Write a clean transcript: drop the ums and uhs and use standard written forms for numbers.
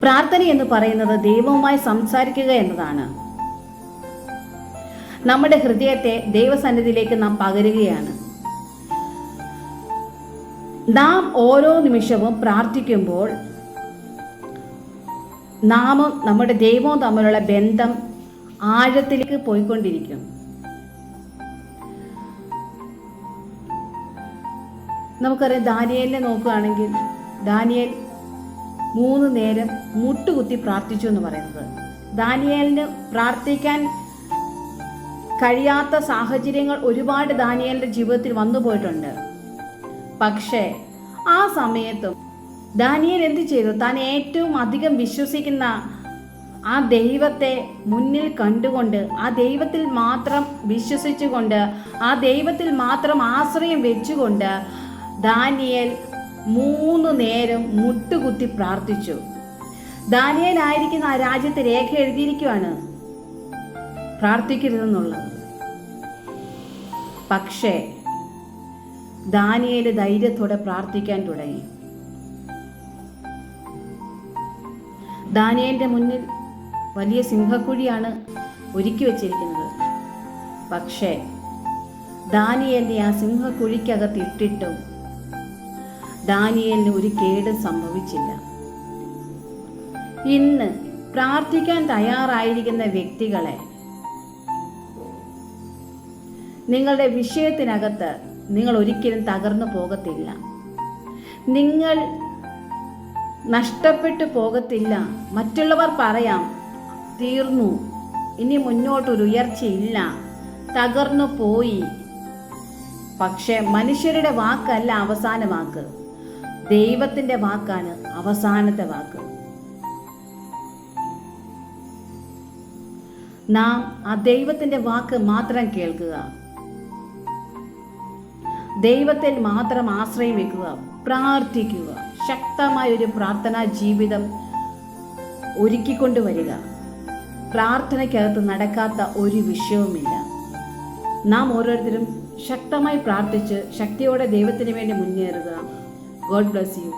പ്രാർത്ഥന എന്ന് പറയുന്നത് ദൈവവുമായി സംസാരിക്കുക എന്നതാണ്. നമ്മുടെ ഹൃദയത്തെ ദൈവസന്നിധിയിലേക്ക് നാം പകരുകയാണ്. നാം ഓരോ നിമിഷവും പ്രാർത്ഥിക്കുമ്പോൾ നാമും നമ്മുടെ ദൈവവും തമ്മിലുള്ള ബന്ധം ആഴത്തിലേക്ക് പോയിക്കൊണ്ടിരിക്കും. നമുക്കറിയാം, ദാനിയേലിനെ നോക്കുകയാണെങ്കിൽ ദാനിയേൽ 3 നേരം മുട്ടുകുത്തി പ്രാർത്ഥിച്ചു എന്ന് പറയുന്നത്. ദാനിയേലിന് പ്രാർത്ഥിക്കാൻ കഴിയാത്ത സാഹചര്യങ്ങൾ ഒരുപാട് ദാനിയേലിന്റെ ജീവിതത്തിൽ വന്നു പോയിട്ടുണ്ട്. പക്ഷേ ആ സമയത്തും ദാനിയേൽ എന്ത് ചെയ്തു? താൻ ഏറ്റവും അധികം വിശ്വസിക്കുന്ന ആ ദൈവത്തെ മുന്നിൽ കണ്ടുകൊണ്ട്, ആ ദൈവത്തിൽ മാത്രം വിശ്വസിച്ചുകൊണ്ട്, ആ ദൈവത്തിൽ മാത്രം ആശ്രയം വെച്ചുകൊണ്ട് ദാനിയേൽ 3 നേരം മുട്ടുകുത്തി പ്രാർത്ഥിച്ചു. ദാനിയേൽ ആയിരിക്കുന്ന ആ രാജ്യത്ത് രേഖ എഴുതിയിരിക്കുവാണ് പ്രാർത്ഥിക്കരുതെന്നുള്ളത്. പക്ഷേ ദാനിയേൽ ധൈര്യത്തോടെ പ്രാർത്ഥിക്കാൻ തുടങ്ങി. ദാനിയേലിന്റെ മുന്നിൽ വലിയ സിംഹക്കുഴിയാണ് ഒരുക്കി വച്ചിരിക്കുന്നത്. പക്ഷേ ദാനിയേലിനെ ആ സിംഹക്കുഴിക്കകത്ത് ഇട്ടിട്ടും ദാനിയേലിന് ഒരു കേടും സംഭവിച്ചില്ല. ഇന്ന് പ്രാർത്ഥിക്കാൻ തയ്യാറായിരിക്കുന്ന വ്യക്തികളെ, നിങ്ങളുടെ വിഷയത്തിനകത്ത് നിങ്ങൾ ഒരിക്കലും തകർന്നു പോകത്തില്ല, നിങ്ങൾ നഷ്ടപ്പെട്ടു പോകത്തില്ല. മറ്റുള്ളവർ പറയാം, തീർന്നു, ഇനി മുന്നോട്ടൊരു ഉയർച്ചയില്ല, തകർന്നു പോയി. പക്ഷെ മനുഷ്യരുടെ വാക്കല്ല അവസാന വാക്ക്, ദൈവത്തിൻ്റെ വാക്കാണ് അവസാനത്തെ വാക്ക്. നാം ആ ദൈവത്തിൻ്റെ വാക്ക് മാത്രം കേൾക്കുക, ദൈവത്തിൽ മാത്രം ആശ്രയം വെക്കുക, പ്രാർത്ഥിക്കുക. ശക്തമായ ഒരു പ്രാർത്ഥനാ ജീവിതം ഒരുക്കിക്കൊണ്ടുവരിക. പ്രാർത്ഥനയ്ക്കകത്ത് നടക്കാത്ത ഒരു വിഷയവുമില്ല. നാം ഓരോരുത്തരും ശക്തമായി പ്രാർത്ഥിച്ച് ശക്തിയോടെ ദൈവത്തിന് വേണ്ടി മുന്നേറുക. God bless you.